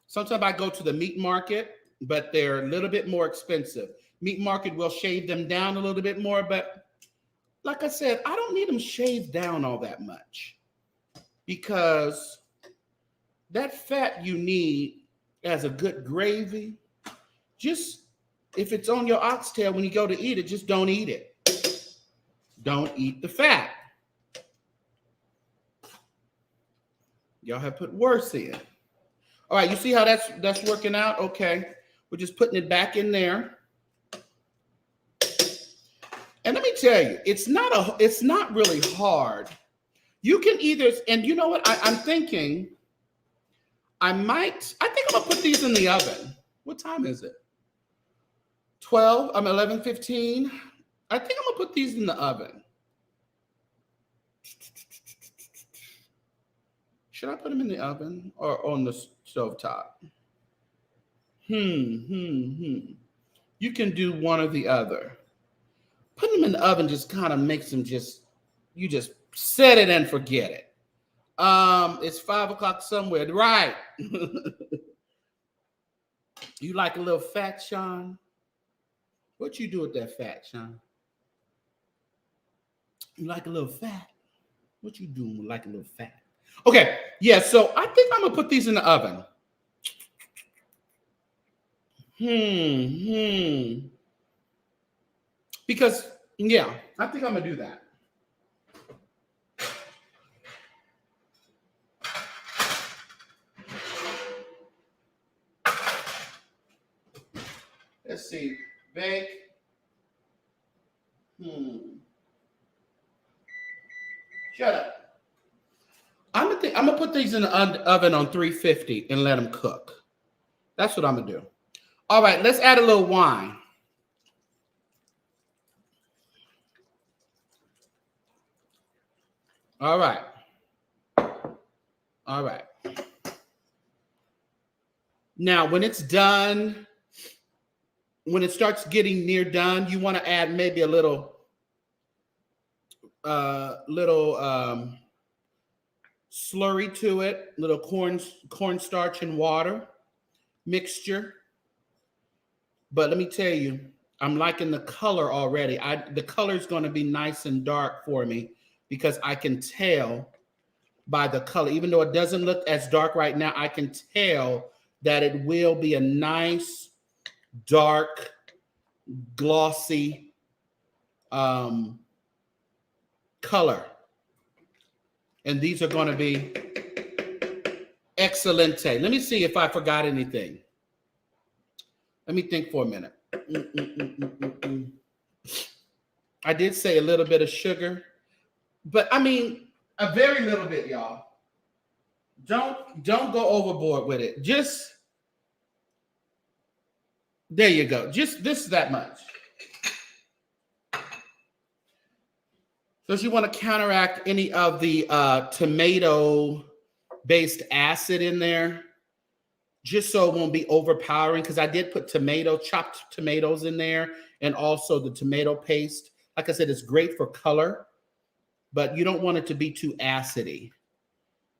Sometimes I go to the meat market, but they're a little bit more expensive. Meat market will shave them down a little bit more, but like I said, I don't need them shaved down all that much because that fat you need as a good gravy, just if it's on your oxtail when you go to eat it, just don't eat it. Don't eat the fat. Y'all have put worse in. All right, you see how that's working out? Okay, we're just putting it back in there. And let me tell you, it's not really hard. You can either, and you know what? I'm thinking I think I'm gonna put these in the oven. What time is it? 11:15. I think I'm gonna put these in the oven. Should I put them in the oven or on the stovetop? You can do one or the other. Put them in the oven just kind of makes them you just set it and forget it. It's 5:00 somewhere, right? You like a little fat, Sean? What you do with that fat, Sean? You like a little fat? What you doing with like a little fat? Okay, yeah, so I think I'm gonna put these in the oven. Because, yeah, I think I'm gonna do that. Let's see, bake. Shut up. I'm gonna put these in the oven on 350 and let them cook. That's what I'm gonna do. All right, let's add a little wine. All right. All right. Now, when it's done, when it starts getting near done, you want to add maybe a little slurry to it, little cornstarch and water mixture. But let me tell you, I'm liking the color already. The color is going to be nice and dark for me because I can tell by the color, even though it doesn't look as dark right now, I can tell that it will be a nice, dark, glossy color. And these are going to be excelente. Let me see if I forgot anything. Let me think for a minute. I did say a little bit of sugar, but I mean, a very little bit, y'all. Don't go overboard with it. Just, there you go. Just this, that much. So you want to counteract any of the tomato-based acid in there, just so it won't be overpowering, because I did put chopped tomatoes in there, and also the tomato paste. Like I said, it's great for color, but you don't want it to be too acidy.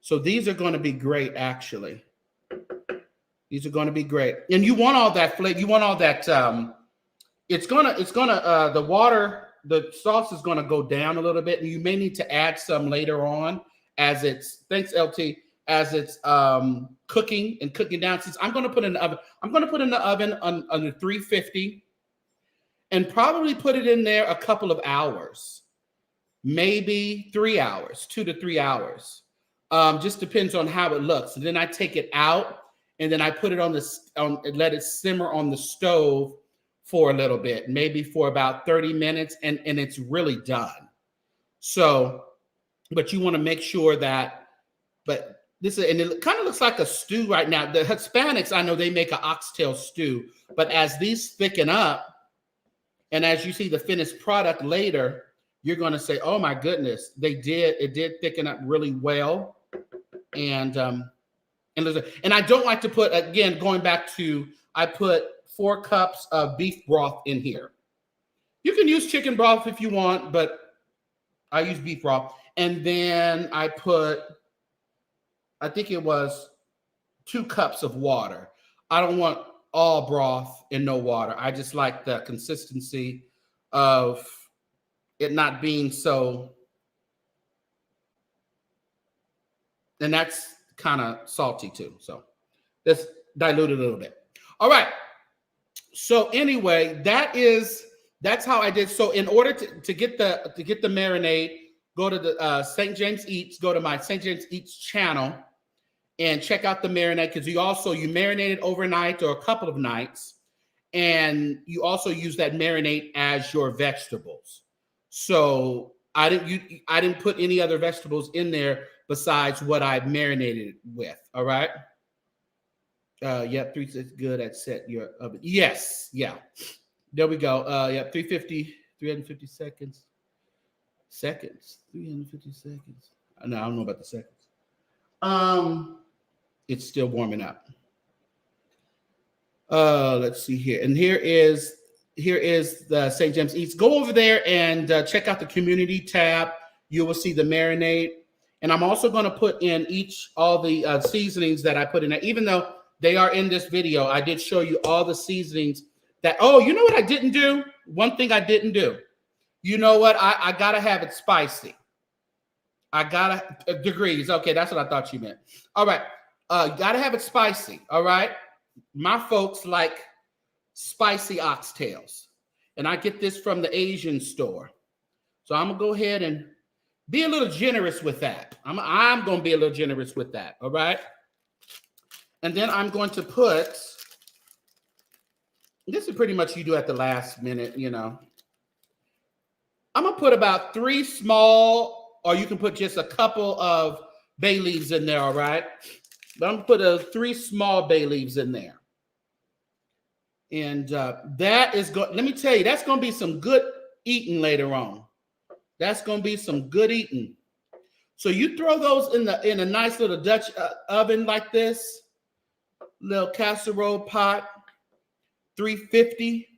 So these are going to be great, actually. These are going to be great. And you want all that flavor. You want all that. The sauce is going to go down a little bit, and you may need to add some later on as it's, thanks LT, as it's cooking down. Since I'm going to put in the oven, under 350 and probably put it in there a couple of hours, maybe 3 hours, 2 to 3 hours. Just depends on how it looks. And then I take it out, and then I put it let it simmer on the stove for a little bit, maybe for about 30 minutes, and it's really done. So, but you want to make sure that, but this is, and it kind of looks like a stew right now. The Hispanics, I know they make an oxtail stew, but as these thicken up, and as you see the finished product later, you're going to say, oh my goodness, it did thicken up really well. And I don't like to put, again, going back to, I put 4 cups of beef broth in here. You can use chicken broth if you want, but I use beef broth. And then I put, I think it was 2 cups of water. I don't want all broth and no water. I just like the consistency of it not being so, and that's kind of salty too. So let's dilute it a little bit. All right. So anyway, that's how I did. So in order to get the marinade, go to the St. James Eats, go to my St. James Eats channel and check out the marinade, because you marinate it overnight or a couple of nights, and you also use that marinade as your vegetables. So I didn't put any other vegetables in there besides what I marinated it with. All right. Yep, 3 good at set your oven. Yes, yeah. There we go. Yep, 350 seconds. 350 seconds. No, I don't know about the seconds. It's still warming up. Let's see here. And here is the St. James Eats. Go over there and check out the community tab. You will see the marinade. And I'm also going to put in all the seasonings that I put in there, even though they are in this video. I did show you all the seasonings that, oh, you know what I didn't do? One thing I didn't do. You know what? I got to have it spicy. I got to, degrees. Okay, that's what I thought you meant. All right. Got to have it spicy. All right. My folks like spicy oxtails. And I get this from the Asian store. So I'm going to go ahead and be a little generous with that. I'm going to be a little generous with that. All right. And then I'm going to put, this is pretty much you do at the last minute, you know. I'm going to put about 3 small, or you can put just a couple of bay leaves in there, all right? But I'm going to put 3 small bay leaves in there. And that is going, let me tell you, that's going to be some good eating later on. That's going to be some good eating. So you throw those in a nice little Dutch oven like this, little casserole pot, 350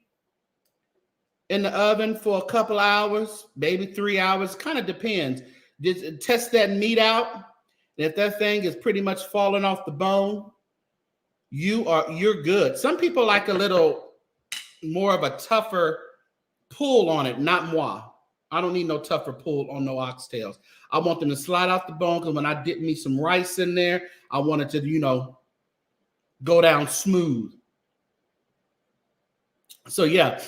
in the oven for a couple hours, maybe 3 hours, kind of depends. Just test that meat out. And if that thing is pretty much falling off the bone, you're good. Some people like a little more of a tougher pull on it, not moi. I don't need no tougher pull on no oxtails. I want them to slide out the bone because when I dip me some rice in there, I want it to, you know, go down smooth. So yeah.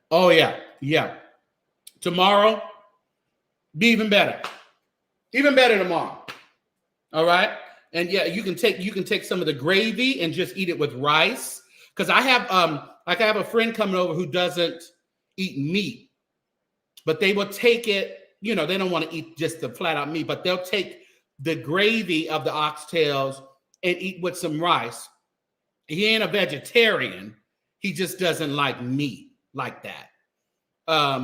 Oh yeah, yeah. Tomorrow, be even better. Even better tomorrow. All right. And yeah, you can take some of the gravy and just eat it with rice. Because I have I have a friend coming over who doesn't eat meat, but they will take it, you know, they don't want to eat just the flat out meat, but they'll take the gravy of the oxtails and eat with some rice. He ain't a vegetarian. He just doesn't like meat like that.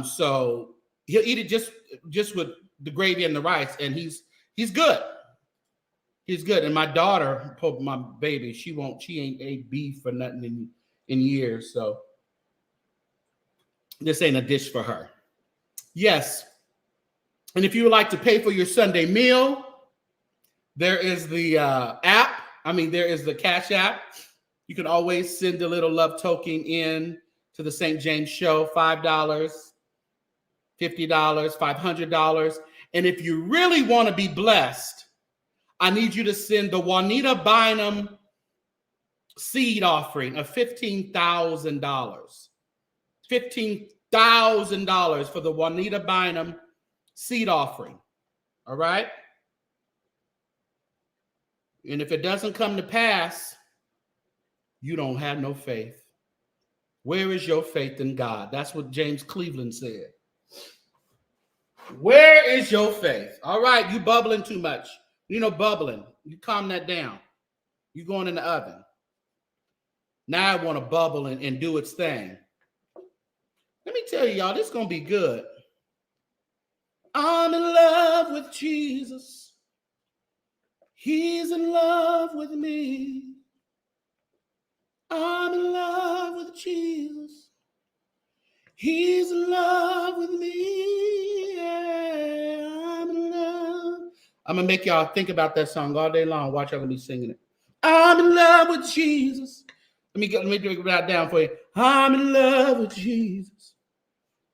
So he'll eat it just with the gravy and the rice, and he's good. He's good. And my daughter, my baby, she ain't ate beef or nothing in years. So this ain't a dish for her. Yes. And if you would like to pay for your Sunday meal, there is the app. There is the Cash App. You can always send a little love token in to the St. James Show, $5, $50, $500. And if you really want to be blessed, I need you to send the Juanita Bynum seed offering of $15,000. $15,000 for the Juanita Bynum seed offering. All right? And if it doesn't come to pass, you don't have no faith. Where is your faith in God? That's what James Cleveland said. Where is your faith? All right, you bubbling too much. You know, bubbling. You calm that down. You going in the oven. Now I want to bubble and do its thing. Let me tell you, y'all, this is going to be good. I'm in love with Jesus. He's in love with me. I'm in love with Jesus. He's in love with me. Yeah, I'm in love. I'm going to make y'all think about that song all day long. Watch, I'm going to be singing it. I'm in love with Jesus. Let me do it right down for you. I'm in love with Jesus.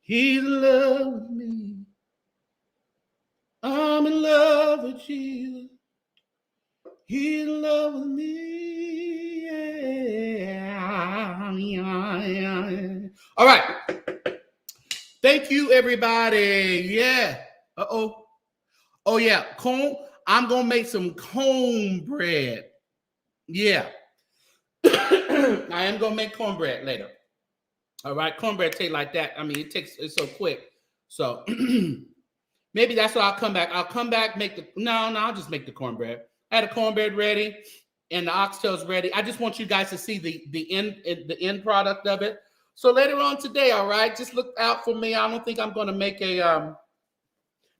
He's in love with me. I'm in love with Jesus. He's in love with me. Yeah. All right. Thank you, everybody. Yeah. Uh-oh. Oh, yeah. I'm going to make some cornbread. Yeah. I am going to make cornbread later. All right. Cornbread tastes like that. It's so quick. So maybe that's why I'll come back. I'll just make the cornbread. I had a cornbread ready and the oxtails ready. I just want you guys to see the end product of it. So later on today, all right, just look out for me. I don't think I'm going to make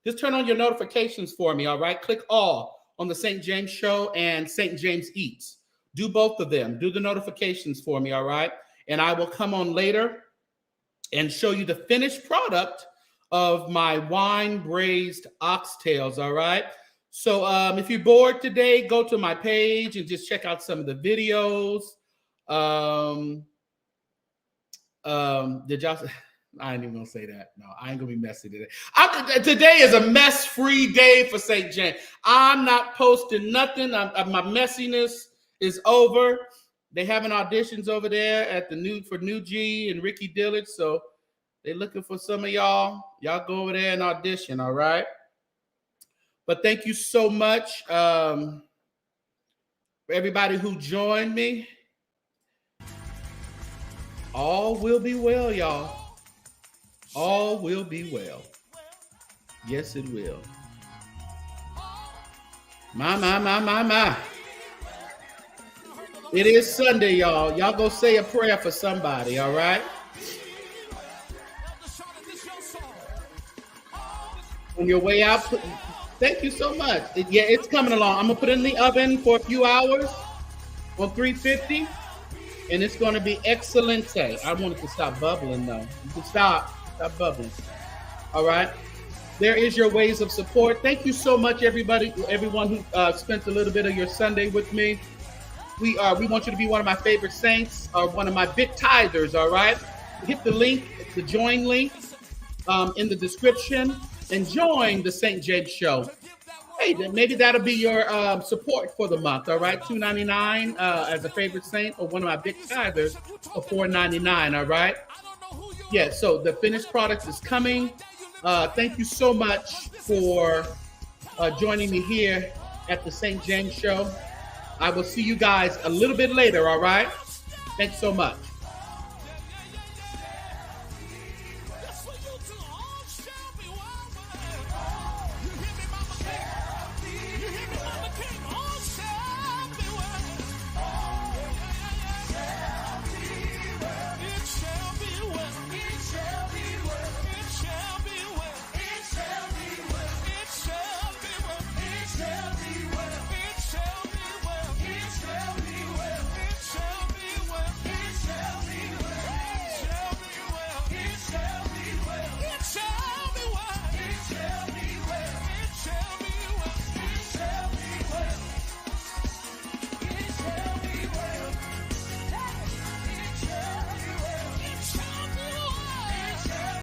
just turn on your notifications for me, all right? Click all on the St. James Show and St. James Eats. Do both of them. Do the notifications for me, all right? And I will come on later and show you the finished product of my wine braised oxtails, all right? So if you're bored today, go to my page and just check out some of the videos. Did y'all? I ain't even gonna say that. No, I ain't gonna be messy today. Today is a mess-free day for St. James. I'm not posting nothing. My messiness is over. They having auditions over there at the New G and Ricky Dillard. So they're looking for some of y'all. Y'all go over there and audition, all right? But thank you so much for everybody who joined me. All will be well, y'all. All will be well. Yes, it will. My. It is Sunday, y'all. Y'all go say a prayer for somebody, all right? On your way out, thank you so much. It's coming along. I'm going to put it in the oven for a few hours on 350, and it's going to be excelente. I want it to stop bubbling, though. You can stop bubbling. All right? There is your ways of support. Thank you so much, everyone who spent a little bit of your Sunday with me. we want you to be one of my favorite saints or one of my big tithers, all right? Hit the link, the join link in the description and join the St. James Show. Hey, then maybe that'll be your support for the month, all right? $2.99 as a favorite saint or one of my big tithers for $4.99, all right? Yeah, so the finished product is coming. Thank you so much for joining me here at the St. James Show. I will see you guys a little bit later, all right? Thanks so much.